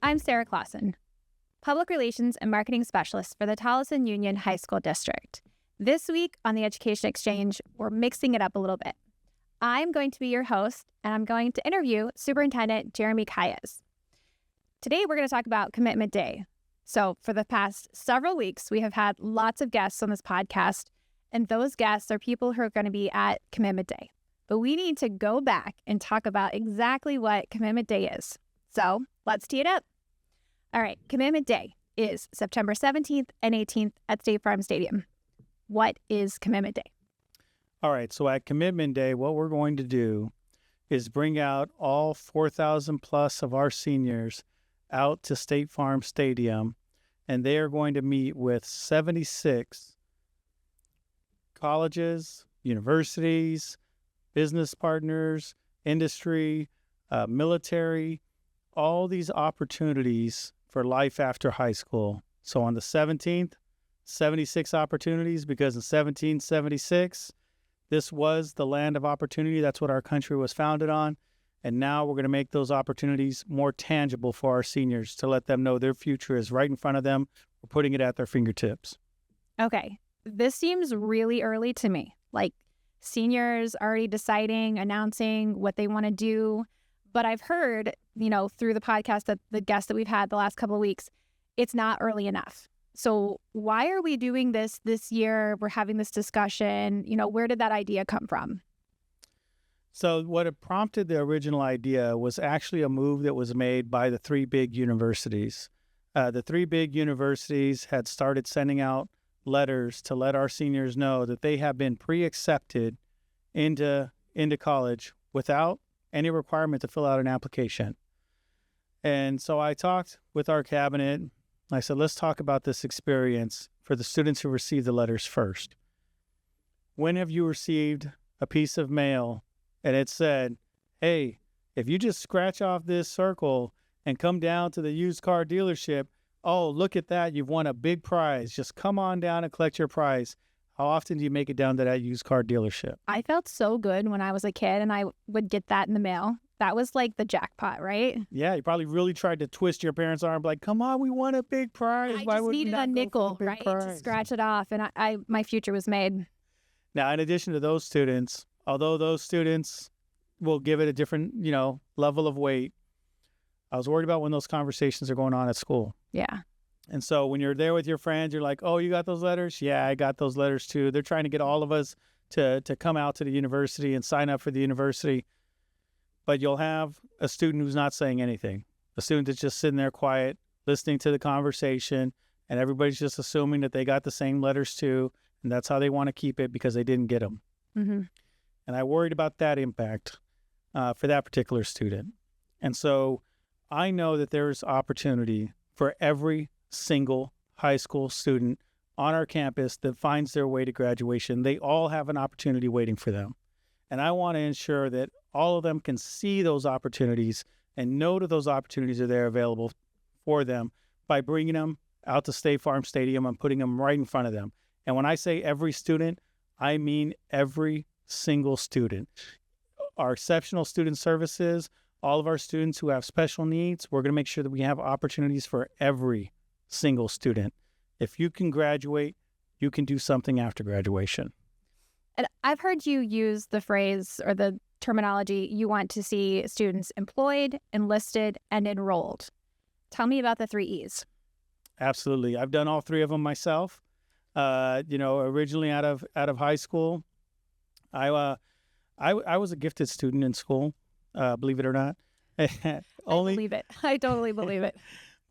I'm Sarah Clausen, Public Relations and Marketing Specialist for the Tolleson Union High School District. This week on the Education Exchange, we're mixing it up a little bit. I'm going to be your host, and I'm going to interview Superintendent Jeremy Calles. Today, we're going to talk about Commitment Day. So for the past several weeks, we have had lots of guests on this podcast, and those guests are people who are going to be at Commitment Day. But we need to go back and talk about exactly what Commitment Day is. So let's tee it up. All right, Commitment Day is September 17th and 18th at State Farm Stadium. What is Commitment Day? All right, so at Commitment Day, what we're going to do is bring out all 4,000 plus of our seniors out to State Farm Stadium, and they are going to meet with 76 colleges, universities, business partners, industry, military, all these opportunities for life after high school. So on the 17th, 76 opportunities, because in 1776, this was the land of opportunity. That's what our country was founded on. And now we're going to make those opportunities more tangible for our seniors to let them know their future is right in front of them. We're putting it at their fingertips. Okay, this seems really early to me. Like seniors already deciding, announcing what they want to do. But I've heard, through the podcast that the guests that we've had the last couple of weeks, it's not early enough. So why are we doing this year? We're having this discussion. Where did that idea come from? So what had prompted the original idea was actually a move that was made by the three big universities. The three big universities had started sending out letters to let our seniors know that they have been pre-accepted into college without any requirement to fill out an application. And so I talked with our cabinet. I said, let's talk about this experience for the students who received the letters first. When have you received a piece of mail and it said, hey, if you just scratch off this circle and come down to the used car dealership, oh, look at that, you've won a big prize. Just come on down and collect your prize. How often do you make it down to that used car dealership? I felt so good when I was a kid and I would get that in the mail. That was like the jackpot, right? Yeah, you probably really tried to twist your parents' arm, like, come on, we won a big prize. I just needed a nickel, right, to scratch it off, and my future was made. Now, in addition to those students, although those students will give it a different, level of weight, I was worried about when those conversations are going on at school. Yeah. And so when you're there with your friends, you're like, oh, you got those letters? Yeah, I got those letters too. They're trying to get all of us to come out to the university and sign up for the university. But you'll have a student who's not saying anything, a student that's just sitting there quiet, listening to the conversation, and everybody's just assuming that they got the same letters too, and that's how they want to keep it because they didn't get them. Mm-hmm. And I worried about that impact for that particular student. And so I know that there's opportunity for every single high school student on our campus that finds their way to graduation. They all have an opportunity waiting for them. And I want to ensure that all of them can see those opportunities and know that those opportunities are there available for them by bringing them out to State Farm Stadium and putting them right in front of them. And when I say every student, I mean every single student. Our exceptional student services, all of our students who have special needs, we're going to make sure that we have opportunities for every single student. If you can graduate, you can do something after graduation. And I've heard you use the phrase or the terminology, you want to see students employed, enlisted, and enrolled. Tell me about the 3 E's. Absolutely. I've done all 3 of them myself. Originally out of high school, I was a gifted student in school, believe it or not. I believe it. I totally believe it.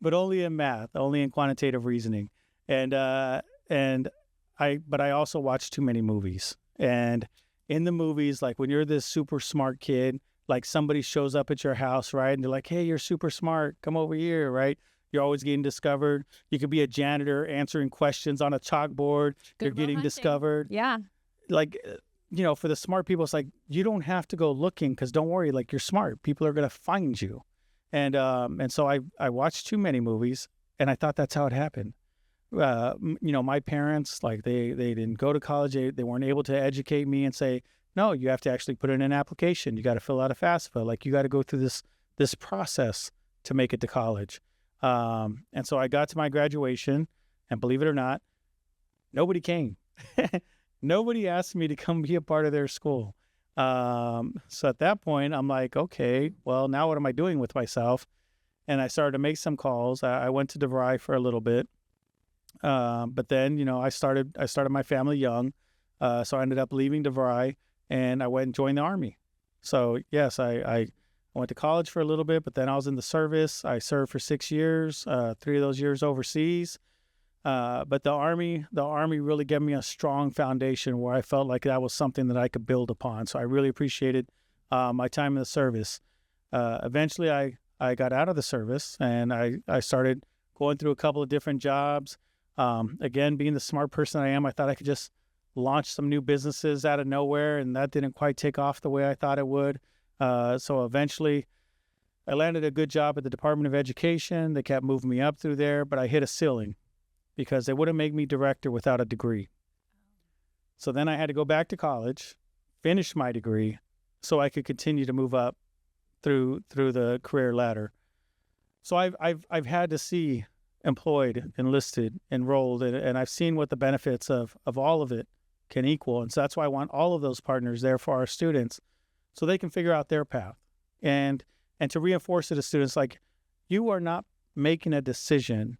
But only in math, only in quantitative reasoning. But I also watched too many movies. And in the movies, like when you're this super smart kid, like somebody shows up at your house, right? And they're like, hey, you're super smart. Come over here, right? You're always getting discovered. You could be a janitor answering questions on a chalkboard. You're getting discovered. Yeah. Like, for the smart people, it's like, you don't have to go looking because don't worry, like you're smart. People are going to find you. And so I watched too many movies and I thought that's how it happened. My parents, like they didn't go to college. They weren't able to educate me and say, no, you have to actually put in an application. You got to fill out a FAFSA. Like you got to go through this process to make it to college. And so I got to my graduation, and believe it or not, nobody came. Nobody asked me to come be a part of their school. So at that point, I'm like, okay, well, now what am I doing with myself? And I started to make some calls. I went to DeVry for a little bit. But then, I started my family young. So I ended up leaving DeVry, and I went and joined the Army. So yes, I went to college for a little bit, but then I was in the service. I served for 6 years, 3 of those years overseas. But the Army really gave me a strong foundation where I felt like that was something that I could build upon. So I really appreciated my time in the service. Eventually, I got out of the service, and I started going through a couple of different jobs. Again, being the smart person I am, I thought I could just launch some new businesses out of nowhere, and that didn't quite take off the way I thought it would. So eventually, I landed a good job at the Department of Education. They kept moving me up through there, but I hit a ceiling because they wouldn't make me director without a degree. So then I had to go back to college, finish my degree, so I could continue to move up through the career ladder. So I've had to see employed, enlisted, enrolled, and I've seen what the benefits of all of it can equal. And so that's why I want all of those partners there for our students so they can figure out their path. And to reinforce it to students, like, you are not making a decision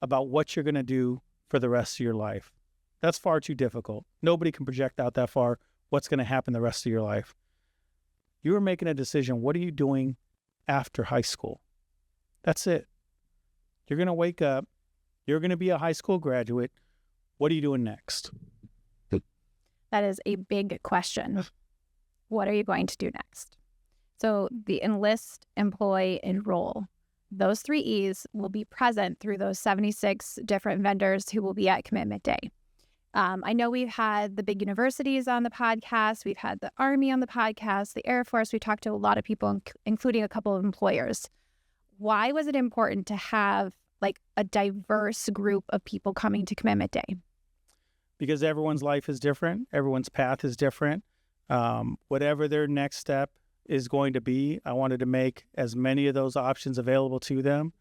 about what you're going to do for the rest of your life. That's far too difficult. Nobody can project out that far what's going to happen the rest of your life. You are making a decision. What are you doing after high school? That's it. You're going to wake up. You're going to be a high school graduate. What are you doing next? That is a big question. What are you going to do next? So the enlist, employ, enroll. Those 3 E's will be present through those 76 different vendors who will be at Commitment Day. I know we've had the big universities on the podcast. We've had the Army on the podcast, the Air Force. We talked to a lot of people, including a couple of employers. Why was it important to have like a diverse group of people coming to Commitment Day? Because everyone's life is different. Everyone's path is different. Whatever their next step is going to be, I wanted to make as many of those options available to them.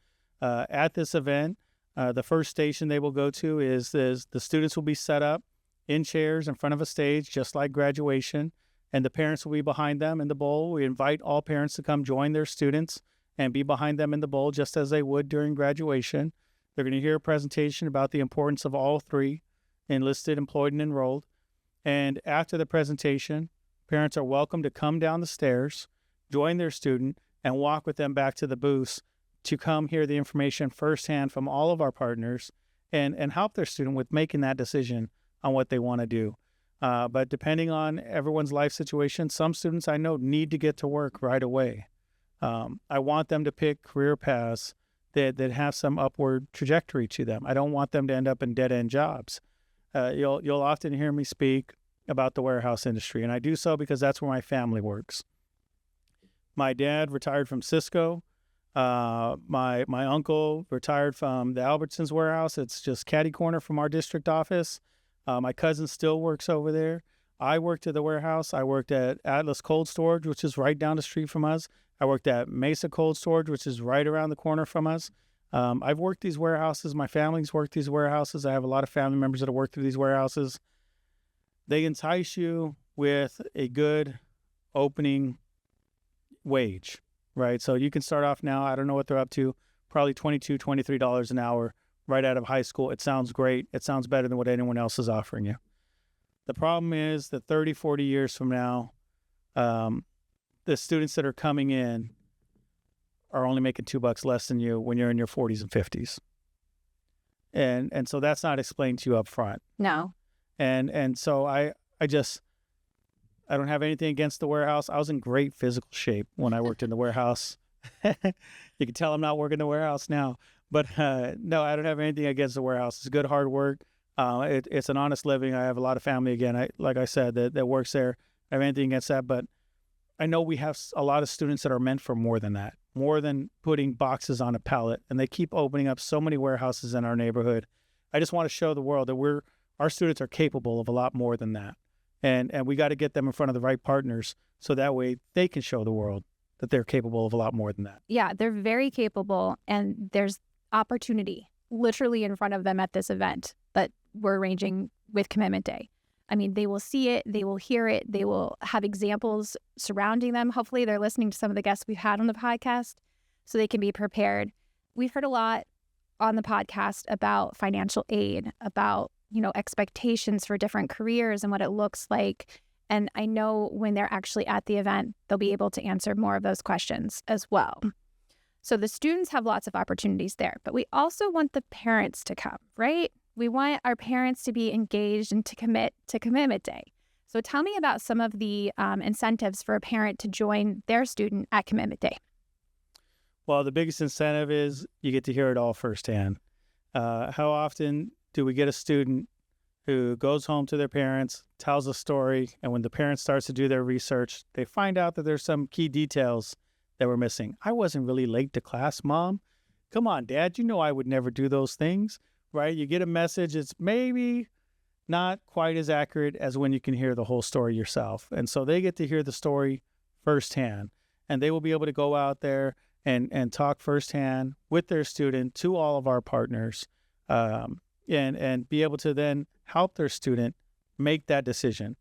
At this event, the first station they will go to is the students will be set up in chairs in front of a stage, just like graduation, and the parents will be behind them in the bowl. We invite all parents to come join their students and be behind them in the bowl, just as they would during graduation. They're going to hear a presentation about the importance of all 3, enlisted, employed, and enrolled. And after the presentation, parents are welcome to come down the stairs, join their student, and walk with them back to the booths to come hear the information firsthand from all of our partners and help their student with making that decision on what they want to do. But depending on everyone's life situation, some students I know need to get to work right away. I want them to pick career paths that have some upward trajectory to them. I don't want them to end up in dead-end jobs. You'll often hear me speak about the warehouse industry, and I do so because that's where my family works. My dad retired from Cisco. My uncle retired from the Albertsons warehouse. It's just catty corner from our district office. My cousin still works over there. I worked at the warehouse. I worked at Atlas Cold Storage, which is right down the street from us. I worked at Mesa Cold Storage, which is right around the corner from us. I've worked these warehouses. My family's worked these warehouses. I have a lot of family members that have worked through these warehouses. They entice you with a good opening wage, right? So you can start off now. I don't know what they're up to, probably $22, $23 an hour right out of high school. It sounds great. It sounds better than what anyone else is offering you. The problem is that 30, 40 years from now, the students that are coming in are only making $2 less than you when you're in your 40s and 50s. And so that's not explained to you up front. No. And so I don't have anything against the warehouse. I was in great physical shape when I worked in the warehouse. You can tell I'm not working the warehouse now. But no, I don't have anything against the warehouse. It's good, hard work. It's an honest living. I have a lot of family, again, like I said, that works there. I have anything against that. But I know we have a lot of students that are meant for more than that, more than putting boxes on a pallet. And they keep opening up so many warehouses in our neighborhood. I just want to show the world that our students are capable of a lot more than that. And we got to get them in front of the right partners so that way they can show the world that they're capable of a lot more than that. Yeah, they're very capable. And there's opportunity literally in front of them at this event that we're arranging with Commitment Day. I mean, they will see it, they will hear it, they will have examples surrounding them. Hopefully they're listening to some of the guests we've had on the podcast so they can be prepared. We've heard a lot on the podcast about financial aid, about, expectations for different careers and what it looks like. And I know when they're actually at the event, they'll be able to answer more of those questions as well. So the students have lots of opportunities there, but we also want the parents to come, right? We want our parents to be engaged and to commit to Commitment Day. So tell me about some of the incentives for a parent to join their student at Commitment Day. Well, the biggest incentive is you get to hear it all firsthand. How often do we get a student who goes home to their parents, tells a story, and when the parent starts to do their research, they find out that there's some key details that were missing. I wasn't really late to class, Mom. Come on, Dad, you know I would never do those things, right? You get a message, it's maybe not quite as accurate as when you can hear the whole story yourself. And so they get to hear the story firsthand, and they will be able to go out there and talk firsthand with their student to all of our partners, and be able to then help their student make that decision.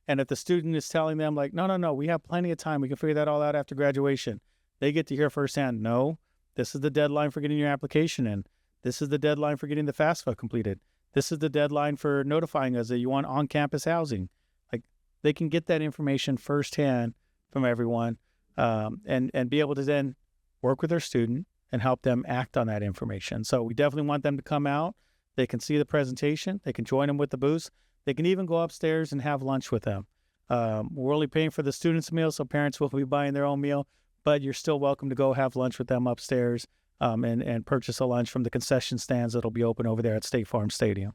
And if the student is telling them like, no, we have plenty of time, we can figure that all out after graduation, they get to hear firsthand, no, this is the deadline for getting your application in. This is the deadline for getting the FAFSA completed. This is the deadline for notifying us that you want on-campus housing. Like, they can get that information firsthand from everyone, and be able to then work with their student and help them act on that information. So we definitely want them to come out. They can see the presentation. They can join them with the booths. They can even go upstairs and have lunch with them. We're only paying for the students' meal, so parents will be buying their own meal, but you're still welcome to go have lunch with them upstairs, and purchase a lunch from the concession stands that'll be open over there at State Farm Stadium.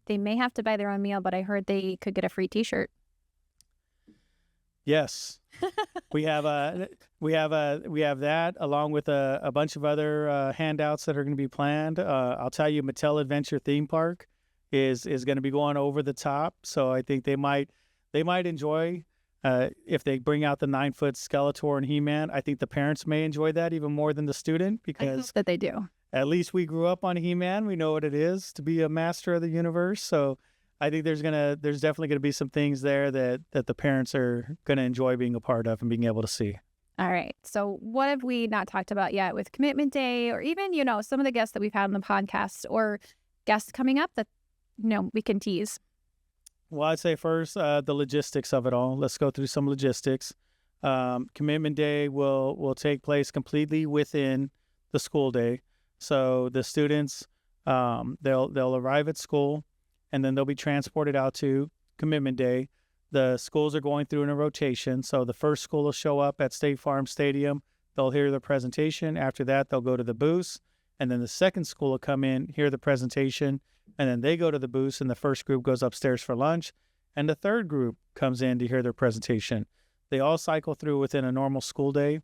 They may have to buy their own meal, but I heard they could get a free T-shirt. Yes, we have that along with a bunch of other handouts that are going to be planned. I'll tell you, Mattel Adventure Theme Park is going to be going over the top, so I think they might enjoy if they bring out the 9-foot Skeletor and He-Man. I think the parents may enjoy that even more than the student, because I hope that they do. At least we grew up on He-Man. We know what it is to be a master of the universe. So I think there's definitely gonna be some things there that the parents are gonna enjoy being a part of and being able to see. All right. So what have we not talked about yet with Commitment Day, or even, some of the guests that we've had on the podcast, or guests coming up that, we can tease? Well, I'd say first, the logistics of it all. Let's go through some logistics. Commitment Day will take place completely within the school day. So the students, they'll arrive at school, and then they'll be transported out to Commitment Day. The schools are going through in a rotation. So the first school will show up at State Farm Stadium. They'll hear the presentation. After that, they'll go to the booths. And then the second school will come in, hear the presentation, and then they go to the booths, and the first group goes upstairs for lunch. And the third group comes in to hear their presentation. They all cycle through within a normal school day,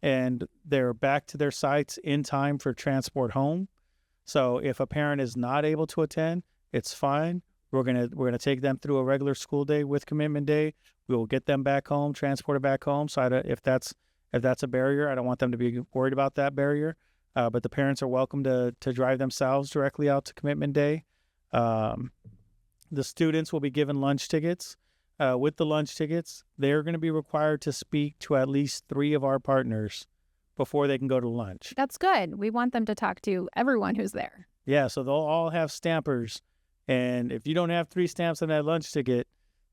and they're back to their sites in time for transport home. So if a parent is not able to attend, it's fine. We're gonna take them through a regular school day with Commitment Day. We will get them back home, transported back home. So if that's a barrier, I don't want them to be worried about that barrier. But the parents are welcome to drive themselves directly out to Commitment Day. The students will be given lunch tickets. With the lunch tickets, they're going to be required to speak to at least 3 of our partners before they can go to lunch. That's good. We want them to talk to everyone who's there. Yeah, so they'll all have stampers. And if you don't have 3 stamps on that lunch ticket,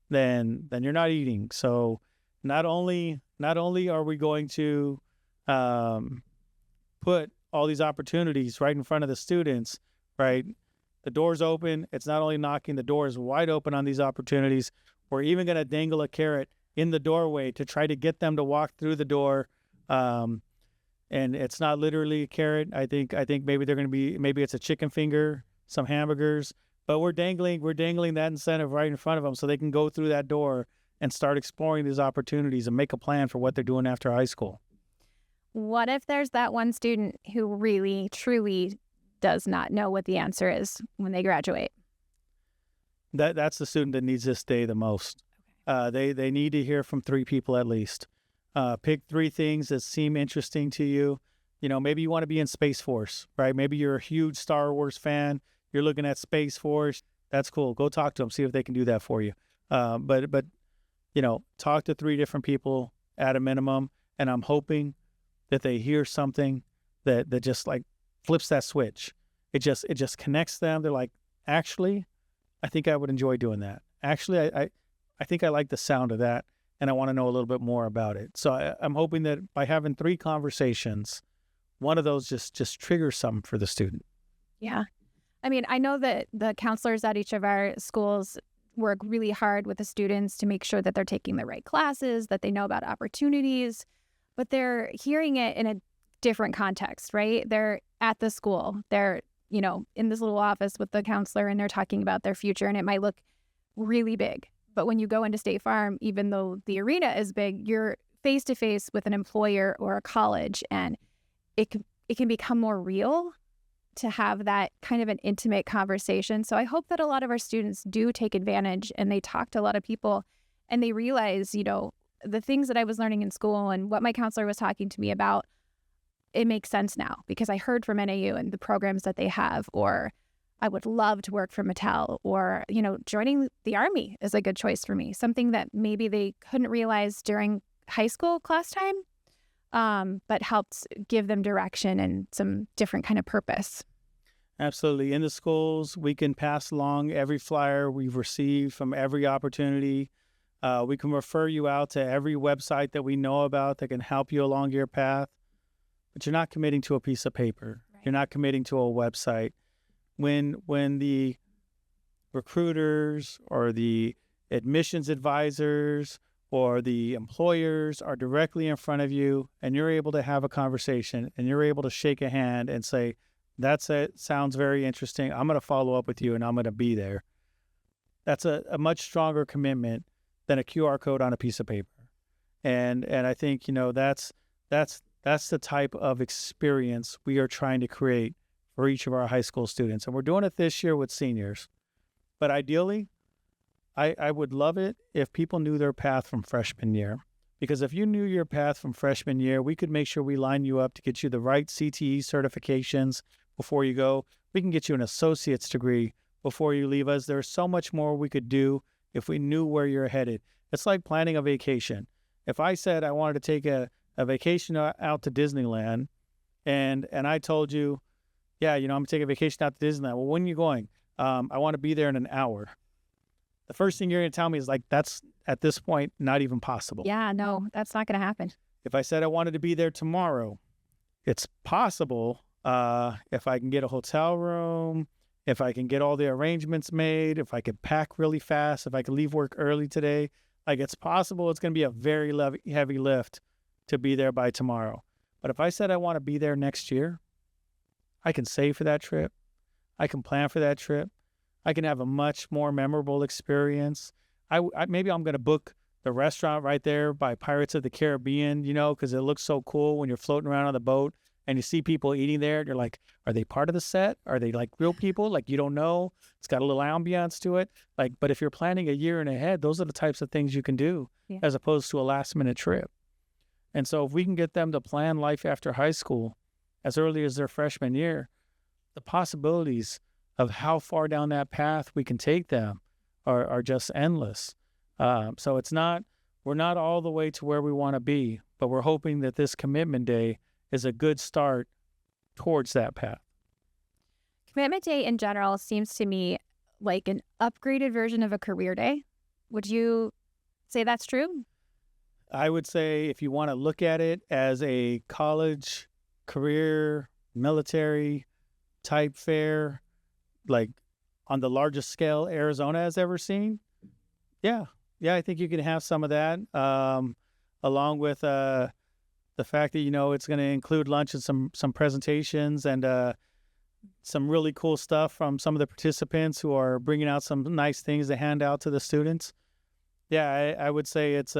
then you're not eating. So not only are we going to put all these opportunities right in front of the students, right? The door's open. It's not only knocking, the door is wide open on these opportunities. We're even going to dangle a carrot in the doorway to try to get them to walk through the door. And it's not literally a carrot. I think maybe maybe it's a chicken finger, some hamburgers, but we're dangling that incentive right in front of them so they can go through that door and start exploring these opportunities and make a plan for what they're doing after high school. What if there's that one student who really, truly does not know what the answer is when they graduate? That's the student that needs this day the most. They need to hear from 3 people at least. Pick 3 things that seem interesting to you. maybe you want to be in Space Force, right? Maybe you're a huge Star Wars fan. You're looking at Space Force. That's cool. Go talk to them, see if they can do that for you. But talk to 3 different people at a minimum, and I'm hoping that they hear something that just like flips that switch. It just connects them. They're like, actually, I think I would enjoy doing that. Actually, I think I like the sound of that, and I want to know a little bit more about it. So I'm hoping that by having 3 conversations, one of those just triggers something for the student. Yeah. I mean, I know that the counselors at each of our schools work really hard with the students to make sure that they're taking the right classes, that they know about opportunities, but they're hearing it in a different context, right? They're at the school. They're, in this little office with the counselor, and they're talking about their future, and it might look really big. But when you go into State Farm, even though the arena is big, you're face to face with an employer or a college, and it can become more real to have that kind of an intimate conversation. So I hope that a lot of our students do take advantage, and they talk to a lot of people, and they realize, the things that I was learning in school and what my counselor was talking to me about, it makes sense now because I heard from NAU and the programs that they have, or I would love to work for Mattel, or, joining the Army is a good choice for me. Something that maybe they couldn't realize during high school class time, but helped give them direction and some different kind of purpose. Absolutely. In the schools, we can pass along every flyer we've received from every opportunity. We can refer you out to every website that we know about that can help you along your path. But you're not committing to a piece of paper. Right. You're not committing to a website. When the recruiters or the admissions advisors or the employers are directly in front of you, and you're able to have a conversation, and you're able to shake a hand and say, that's it, sounds very interesting, I'm going to follow up with you, and I'm going to be there. That's a much stronger commitment than a QR code on a piece of paper. And I think, that's the type of experience we are trying to create for each of our high school students. And we're doing it this year with seniors. But ideally, I would love it if people knew their path from freshman year. Because if you knew your path from freshman year, we could make sure we line you up to get you the right CTE certifications before you go. We can get you an associate's degree before you leave us. There's so much more we could do if we knew where you're headed. It's like planning a vacation. If I said I wanted to take a vacation out to Disneyland, and I told you, yeah, I'm going to take a vacation out to Disneyland. Well, when are you going? I want to be there in an hour. The first thing you're going to tell me is like, that's at this point not even possible. Yeah, no, that's not going to happen. If I said I wanted to be there tomorrow, it's possible if I can get a hotel room, if I can get all the arrangements made, if I could pack really fast, if I could leave work early today. Like, it's possible it's going to be a very heavy lift to be there by tomorrow. But if I said I want to be there next year, I can save for that trip. I can plan for that trip. I can have a much more memorable experience. Maybe I'm going to book the restaurant right there by Pirates of the Caribbean, because it looks so cool when you're floating around on the boat and you see people eating there. And you're like, are they part of the set? Are they like real people? Like, you don't know. It's got a little ambiance to it. Like, but if you're planning a year and ahead, those are the types of things you can do as opposed to a last minute trip. And so if we can get them to plan life after high school as early as their freshman year, the possibilities of how far down that path we can take them are just endless. So we're not all the way to where we want to be, but we're hoping that this commitment day is a good start towards that path. Commitment day in general seems to me like an upgraded version of a career day. Would you say that's true? I would say if you want to look at it as a college, career, military type fair, like on the largest scale Arizona has ever seen, yeah, I think you can have some of that, along with the fact that it's going to include lunch and some presentations and some really cool stuff from some of the participants who are bringing out some nice things to hand out to the students. Yeah, I would say it's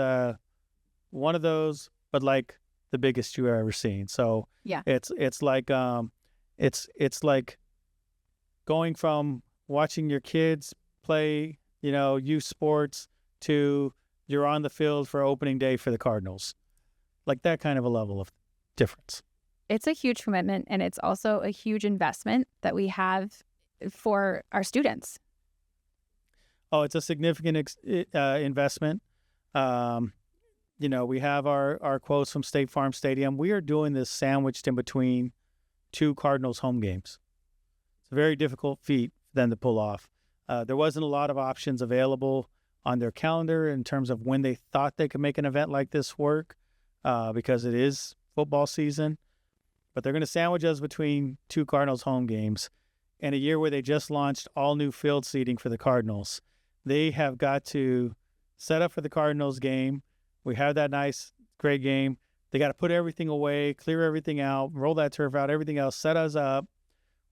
one of those, but like the biggest you've ever seen. So yeah, it's like it's like going from watching your kids play, youth sports to you're on the field for opening day for the Cardinals. Like that kind of a level of difference. It's a huge commitment, and it's also a huge investment that we have for our students. Oh, it's a significant investment. We have our quotes from State Farm Stadium. We are doing this sandwiched in between two Cardinals home games. It's a very difficult feat for them to pull off. There wasn't a lot of options available on their calendar in terms of when they thought they could make an event like this work, because it is football season. But they're going to sandwich us between two Cardinals home games in a year where they just launched all new field seating for the Cardinals. They have got to set up for the Cardinals game. We have that nice, great game. They got to put everything away, clear everything out, roll that turf out, everything else, set us up.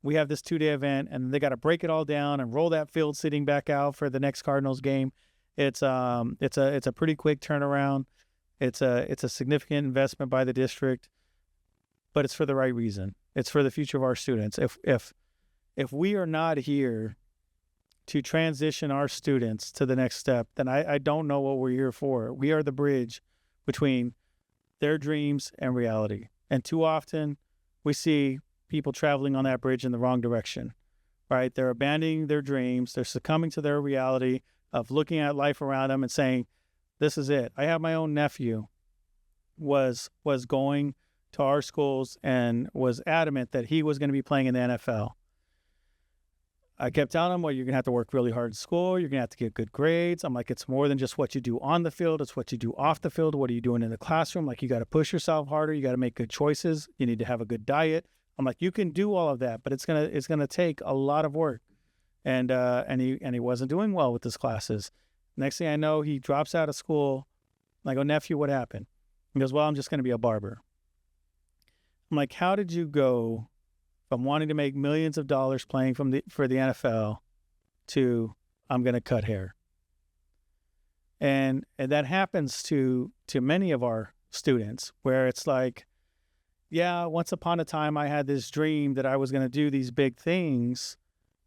We have this 2-day event, and they got to break it all down and roll that field seating back out for the next Cardinals game. It's a pretty quick turnaround. It's a significant investment by the district, but it's for the right reason. It's for the future of our students. If we are not here to transition our students to the next step, then I don't know what we're here for. We are the bridge between their dreams and reality. And too often we see people traveling on that bridge in the wrong direction, right? They're abandoning their dreams. They're succumbing to their reality of looking at life around them and saying, this is it. I have my own nephew was going to our schools and was adamant that he was going to be playing in the NFL. I kept telling him, well, you're going to have to work really hard in school. You're going to have to get good grades. I'm like, it's more than just what you do on the field. It's what you do off the field. What are you doing in the classroom? Like, you got to push yourself harder. You got to make good choices. You need to have a good diet. I'm like, you can do all of that, but it's gonna take a lot of work. And he wasn't doing well with his classes. Next thing I know, he drops out of school. I go, nephew, what happened? He goes, well, I'm just going to be a barber. I'm like, how did you go from wanting to make millions of dollars playing for the NFL to I'm going to cut hair? And that happens to many of our students, where it's like, yeah, once upon a time I had this dream that I was going to do these big things,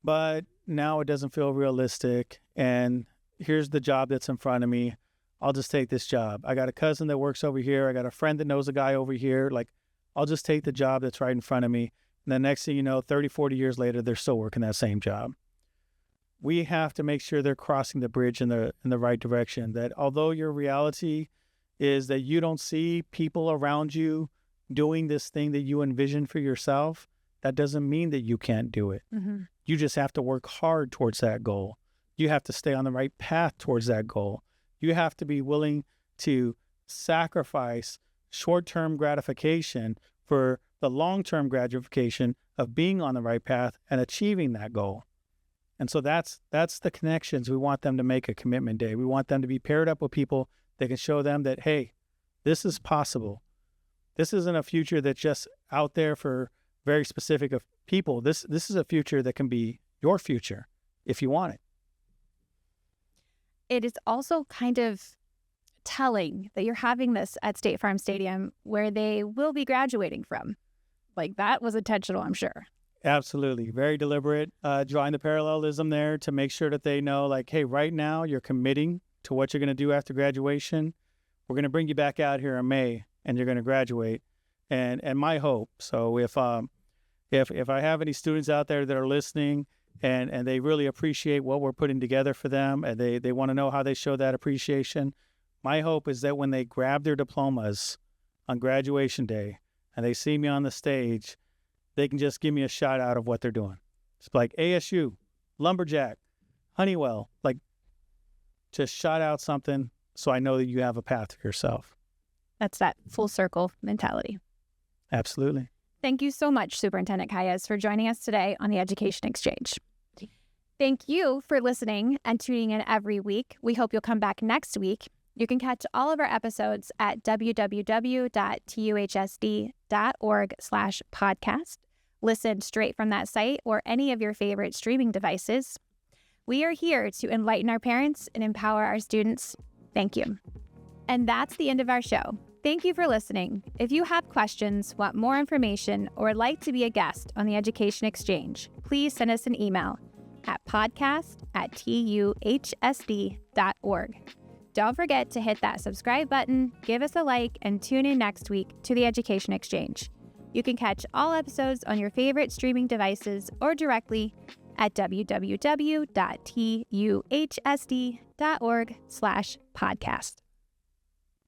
but now it doesn't feel realistic. And here's the job that's in front of me. I'll just take this job. I got a cousin that works over here. I got a friend that knows a guy over here. Like, I'll just take the job that's right in front of me. And the next thing you know, 30, 40 years later, they're still working that same job. We have to make sure they're crossing the bridge in the right direction. That although your reality is that you don't see people around you doing this thing that you envision for yourself, that doesn't mean that you can't do it. Mm-hmm. You just have to work hard towards that goal. You have to stay on the right path towards that goal. You have to be willing to sacrifice short-term gratification for the long-term gratification of being on the right path and achieving that goal. And so that's the connections we want them to make at Commitment Day. We want them to be paired up with people that can show them that, hey, this is possible. This isn't a future that's just out there for very specific of people. This is a future that can be your future if you want it. It is also kind of telling that you're having this at State Farm Stadium, where they will be graduating from. Like, that was intentional, I'm sure. Absolutely. Very deliberate, drawing the parallelism there to make sure that they know, like, hey, right now you're committing to what you're going to do after graduation. We're going to bring you back out here in May, and you're going to graduate. And my hope, so if I have any students out there that are listening and they really appreciate what we're putting together for them, and they want to know how they show that appreciation, my hope is that when they grab their diplomas on graduation day and they see me on the stage, they can just give me a shout out of what they're doing. It's like ASU, Lumberjack, Honeywell, like, just shout out something so I know that you have a path for yourself. That's that full circle mentality. Absolutely. Thank you so much, Superintendent Calles, for joining us today on the Education Exchange. Thank you for listening and tuning in every week. We hope you'll come back next week. You can catch all of our episodes at www.tuhsd.org/podcast. Listen straight from that site or any of your favorite streaming devices. We are here to enlighten our parents and empower our students. Thank you. And that's the end of our show. Thank you for listening. If you have questions, want more information, or would like to be a guest on the Education Exchange, please send us an email at podcast@tuhsd.org. Don't forget to hit that subscribe button, give us a like, and tune in next week to the Education Exchange. You can catch all episodes on your favorite streaming devices or directly at www.tuhsd.org/podcast.